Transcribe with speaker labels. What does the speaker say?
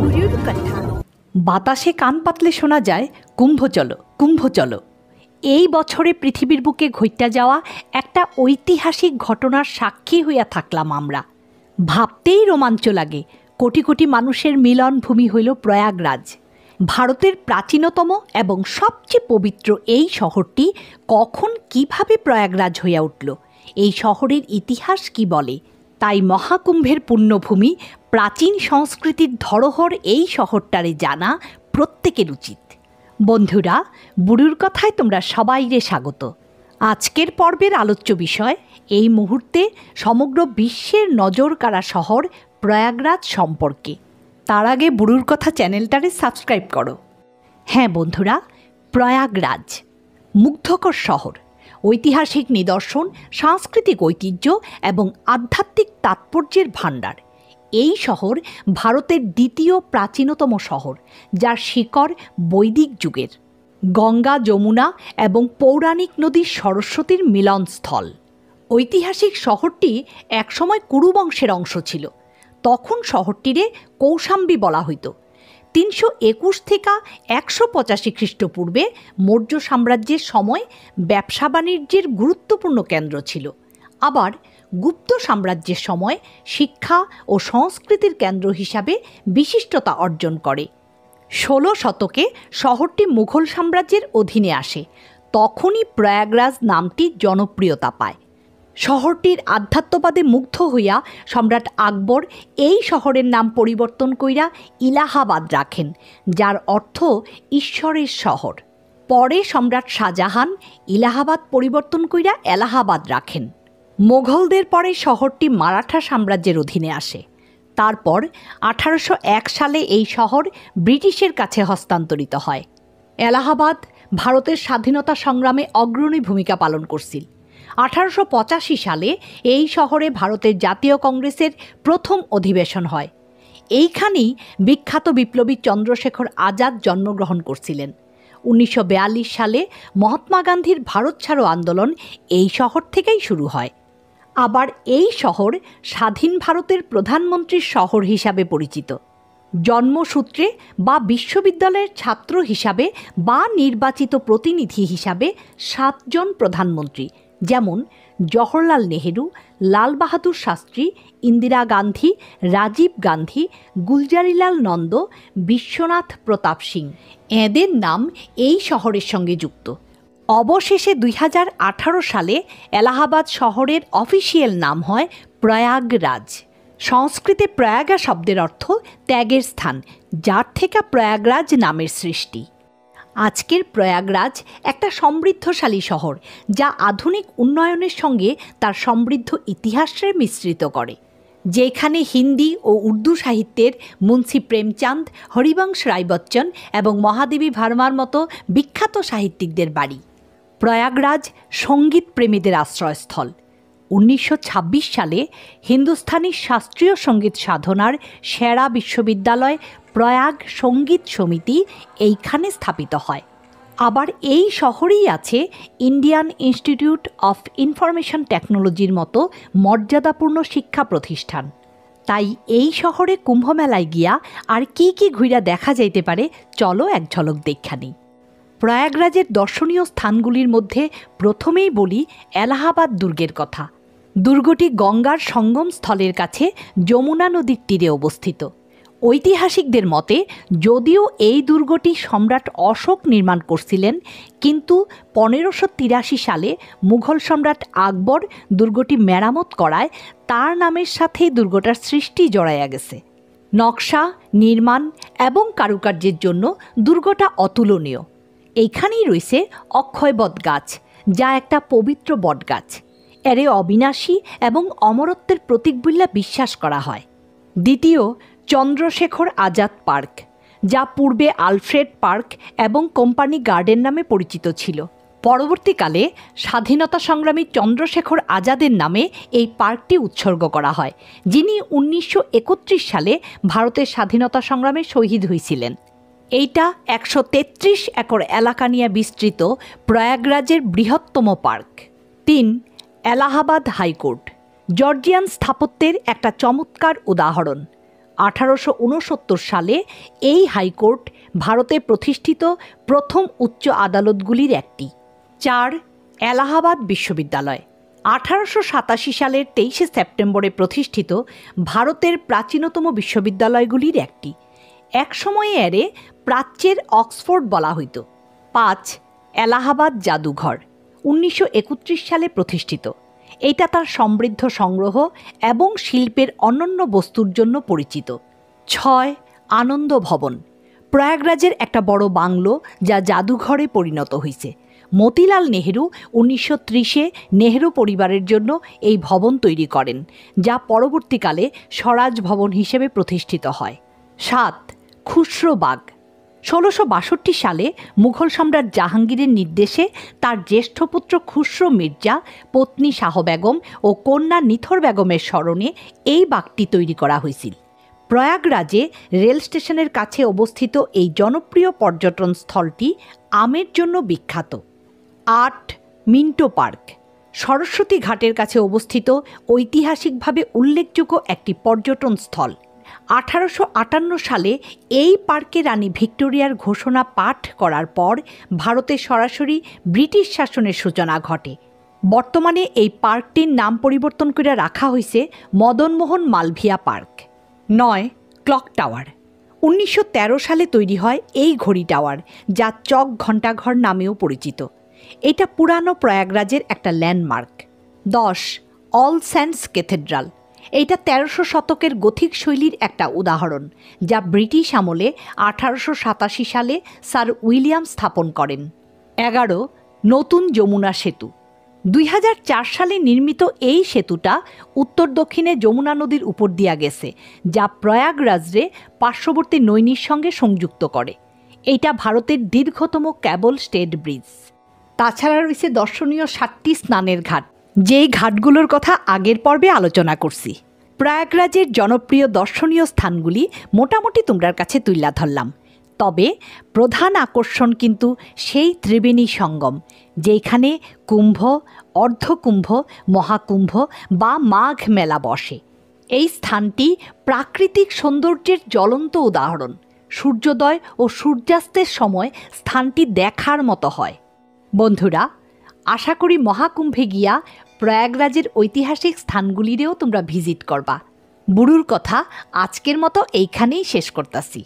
Speaker 1: গুরুর কথা।
Speaker 2: বাতাসে কান পাতলে শোনা যায় কুম্ভ চলো কুম্ভ চলো। এই বছরে পৃথিবীর বুকে ঘইটা যাওয়া একটা ঐতিহাসিক ঘটনার সাক্ষী হইয়া থাকলাম আমরা। ভাবতেই রোমাঞ্চ লাগে, কোটি কোটি মানুষের মিলনভূমি হইল প্রয়াগরাজ। ভারতের প্রাচীনতম এবং সবচেয়ে পবিত্র এই শহরটি কখন কিভাবে প্রয়াগরাজ হইয়া উঠল, এই শহরের ইতিহাস কি বলে, তাই মহাকুম্ভের পুণ্যভূমি, প্রাচীন সংস্কৃতির ধরোহর এই শহরটারে জানা প্রত্যেকের উচিত। বন্ধুরা, বুড়ুর কথায় তোমরা সবাইরে স্বাগত। আজকের পর্বের আলোচ্য বিষয় এই মুহূর্তে সমগ্র বিশ্বের নজর কাড়া শহর প্রয়াগরাজ সম্পর্কে। তার আগে বুড়ুর কথা চ্যানেলটারে সাবস্ক্রাইব করো। হ্যাঁ বন্ধুরা, প্রয়াগরাজ মুগ্ধকর শহর, ঐতিহাসিক নিদর্শন, সাংস্কৃতিক ঐতিহ্য এবং আধ্যাত্মিক তাৎপর্যের ভাণ্ডার। এই শহর ভারতের দ্বিতীয় প্রাচীনতম শহর, যার শিকড় বৈদিক যুগের। গঙ্গা, যমুনা এবং পৌরাণিক নদী সরস্বতীর মিলনস্থল। ঐতিহাসিক শহরটি একসময় কুরু বংশের অংশ ছিল। তখন শহরটিরে কৌশাম্বী বলা হইত। 321 থেকে 185 খ্রিস্টপূর্বে মৌর্য সাম্রাজ্যের সময় ব্যবসা বাণিজ্যের গুরুত্বপূর্ণ কেন্দ্র ছিল। আবার গুপ্ত সাম্রাজ্যের সময় শিক্ষা ও সংস্কৃতির কেন্দ্র হিসাবে বিশিষ্টতা অর্জন করে। 16 শতকে শহরটি মুঘল সাম্রাজ্যের অধীনে আসে। তখনই প্রয়াগরাজ নামটি জনপ্রিয়তা পায়। শহরটির আধ্যাত্মবাদে মুগ্ধ হইয়া সম্রাট আকবর এই শহরের নাম পরিবর্তন কইরা ইলাহাবাদ রাখেন, যার অর্থ ঈশ্বরের শহর। পরে সম্রাট শাহজাহান ইলাহাবাদ পরিবর্তন কইরা এলাহাবাদ রাখেন। মোগলদের পরে শহরটি মারাঠা সাম্রাজ্যের অধীনে আসে। তারপর 1801 সালে এই শহর ব্রিটিশের কাছে হস্তান্তরিত হয়। এলাহাবাদ ভারতের স্বাধীনতা সংগ্রামে অগ্রণী ভূমিকা পালন করছিল। 1885 সালে এই শহরে ভারতের জাতীয় কংগ্রেসের প্রথম অধিবেশন হয়। এইখানেই বিখ্যাত বিপ্লবী চন্দ্রশেখর আজাদ জন্মগ্রহণ করছিলেন। 1942 সালে মহাত্মা গান্ধীর ভারত ছাড়ো আন্দোলন এই শহর থেকেই শুরু হয়। আবার এই শহর স্বাধীন ভারতের প্রধানমন্ত্রীর শহর হিসাবে পরিচিত। জন্মসূত্রে বা বিশ্ববিদ্যালয়ের ছাত্র হিসাবে বা নির্বাচিত প্রতিনিধি হিসাবে 7 জন প্রধানমন্ত্রী, যেমন জওহরলাল নেহেরু, লাল বাহাদুর শাস্ত্রী, ইন্দিরা গান্ধী, রাজীব গান্ধী, গুলজারিলাল নন্দ, বিশ্বনাথ প্রতাপ সিং, এদের নাম এই শহরের সঙ্গে যুক্ত। অবশেষে 2018 সালে এলাহাবাদ শহরের অফিসিয়াল নাম হয় প্রয়াগরাজ। সংস্কৃতে প্রয়াগা শব্দের অর্থ ত্যাগের স্থান, যার থেকে প্রয়াগরাজ নামের সৃষ্টি। আজকের প্রয়াগরাজ একটা সমৃদ্ধশালী শহর, যা আধুনিক উন্নয়নের সঙ্গে তার সমৃদ্ধ ইতিহাসের মিশ্রিত করে। যেখানে হিন্দি ও উর্দু সাহিত্যের মুন্সি প্রেমচাঁদ, হরিবংশ রায় বচ্চন এবং মহাদেবী ভার্মার মতো বিখ্যাত সাহিত্যিকদের বাড়ি। প্রয়াগরাজ সঙ্গীত প্রেমীদের আশ্রয়স্থল। 1926 সালে হিন্দুস্থানি শাস্ত্রীয় সঙ্গীত সাধনার সেরা বিশ্ববিদ্যালয় প্রয়াগ সঙ্গীত সমিতি এইখানে স্থাপিত হয়। আবার এই শহরেই আছে ইন্ডিয়ান ইনস্টিটিউট অফ ইনফরমেশন টেকনোলজির মতো মর্যাদাপূর্ণ শিক্ষা প্রতিষ্ঠান। তাই এই শহরে কুম্ভমেলায় গিয়া আর কি কি ঘুরা দেখা যাইতে পারে, চলো এক ঝলক দেখা নিই। প্রয়াগরাজের দর্শনীয় স্থানগুলির মধ্যে প্রথমেই বলি এলাহাবাদ দুর্গের কথা। দুর্গটি গঙ্গার সঙ্গম স্থলের কাছে যমুনা নদীর তীরে অবস্থিত। ঐতিহাসিকদের মতে যদিও এই দুর্গটি সম্রাট অশোক নির্মাণ করছিলেন, কিন্তু 1583 সালে মুঘল সম্রাট আকবর দুর্গটি মেরামত করায় তার নামের সাথেই দুর্গটার সৃষ্টি জড়াইয়া গেছে। নকশা, নির্মাণ এবং কারুকার্যের জন্য দুর্গটা অতুলনীয়। এইখানেই রয়েছে অক্ষয় বট গাছ, যা একটা পবিত্র বট গাছ। এরে অবিনাশী এবং অমরত্বের প্রতীক বলে বিশ্বাস করা হয়। দ্বিতীয়, চন্দ্রশেখর আজাদ পার্ক, যা পূর্বে আলফ্রেড পার্ক এবং কোম্পানি গার্ডেন নামে পরিচিত ছিল। পরবর্তীকালে স্বাধীনতা সংগ্রামী চন্দ্রশেখর আজাদের নামে এই পার্কটি উৎসর্গ করা হয়, যিনি 1931 সালে ভারতের স্বাধীনতা সংগ্রামে শহীদ হয়েছিলেন। এইটা 133 একর এলাকা নিয়ে বিস্তৃত প্রয়াগরাজের বৃহত্তম পার্ক। 3, এলাহাবাদ হাইকোর্ট, জর্জিয়ান স্থাপত্যের একটা চমৎকার উদাহরণ। 1869 সালে এই হাইকোর্ট ভারতে প্রতিষ্ঠিত প্রথম উচ্চ আদালতগুলির একটি। 4. এলাহাবাদ বিশ্ববিদ্যালয় 1887 সালের 23 সেপ্টেম্বরে প্রতিষ্ঠিত ভারতের প্রাচীনতম বিশ্ববিদ্যালয়গুলির একটি। এক সময়ে এরে প্রাচ্যের অক্সফোর্ড বলা হইত। 5. এলাহাবাদ জাদুঘর 1931 সালে প্রতিষ্ঠিত। এটা তার সমৃদ্ধ সংগ্রহ এবং শিল্পের অনন্য বস্তুর জন্য পরিচিত। 6. আনন্দ ভবন প্রয়াগরাজের একটা বড় বাংলো যা জাদুঘরে পরিণত হয়েছে। মতিলাল নেহেরু 1930-এ নেহেরু পরিবারের জন্য এই ভবন তৈরি করেন, যা পরবর্তীকালে স্বরাজ ভবন হিসেবে প্রতিষ্ঠিত হয়। 7. খুসরো বাগ 1662 সালে মুঘল সম্রাট জাহাঙ্গীরের নির্দেশে তার জ্যেষ্ঠ পুত্র খুসরো মির্জা, পত্নী শাহ বেগম ও কন্যা নিথর বেগমের স্মরণে এই বাগটি তৈরি করা হয়েছিল। প্রয়াগরাজে রেল স্টেশনের কাছে অবস্থিত এই জনপ্রিয় পর্যটন স্থলটি আমের জন্য বিখ্যাত। 8. মিন্টো পার্ক সরস্বতী ঘাটের কাছে অবস্থিত ঐতিহাসিকভাবে উল্লেখযোগ্য একটি পর্যটন স্থল। 1858 সালে এই পার্কে রানী ভিক্টোরিয়ার ঘোষণা পাঠ করার পর ভারতে সরাসরি ব্রিটিশ শাসনের সূচনা ঘটে। বর্তমানে এই পার্কটির নাম পরিবর্তন করে রাখা হয়েছে Madan Mohan Malviya park. 9. Clock tower 1913 সালে তৈরি হয় এই ঘড়ি টাওয়ার, যা চক ঘণ্টাঘর নামেও পরিচিত। এটা পুরানো প্রয়াগরাজের একটা ল্যান্ডমার্ক। 10. অল সেন্টস ক্যাথেড্রাল এইটা 1300 শতকের গথিক শৈলীর একটা উদাহরণ, যা ব্রিটিশ আমলে 1887 সালে স্যার উইলিয়াম স্থাপন করেন। 11. নতুন যমুনা সেতু 2004 সালে নির্মিত এই সেতুটা উত্তর দক্ষিণে যমুনা নদীর উপর দিয়া গেছে, যা প্রয়াগরাজরে পার্শ্ববর্তী নৈনির সঙ্গে সংযুক্ত করে। এইটা ভারতের দীর্ঘতম ক্যাবল স্টেট ব্রিজ। তাছাড়া রয়েছে দর্শনীয় 7টি স্নানের ঘাট, যেই ঘাটগুলোর কথা আগের পর্বে আলোচনা করছি। প্রয়াগরাজের জনপ্রিয় দর্শনীয় স্থানগুলি মোটামুটি তোমরার কাছে তুইলা ধরলাম, তবে প্রধান আকর্ষণ কিন্তু সেই ত্রিবেণী সঙ্গম, যেখানে কুম্ভ, অর্ধকুম্ভ, মহাকুম্ভ বা মাঘ মেলা বসে। এই স্থানটি প্রাকৃতিক সৌন্দর্যের জ্বলন্ত উদাহরণ। সূর্যোদয় ও সূর্যাস্তের সময় স্থানটি দেখার মতো হয়। বন্ধুরা, আশা করি মহাকুম্ভে গিয়া প্রয়াগরাজের ঐতিহাসিক স্থানগুলিরেও তোমরা ভিজিট করবা। বুড়ুর কথা আজকের মতো এইখানেই শেষ করতাছি।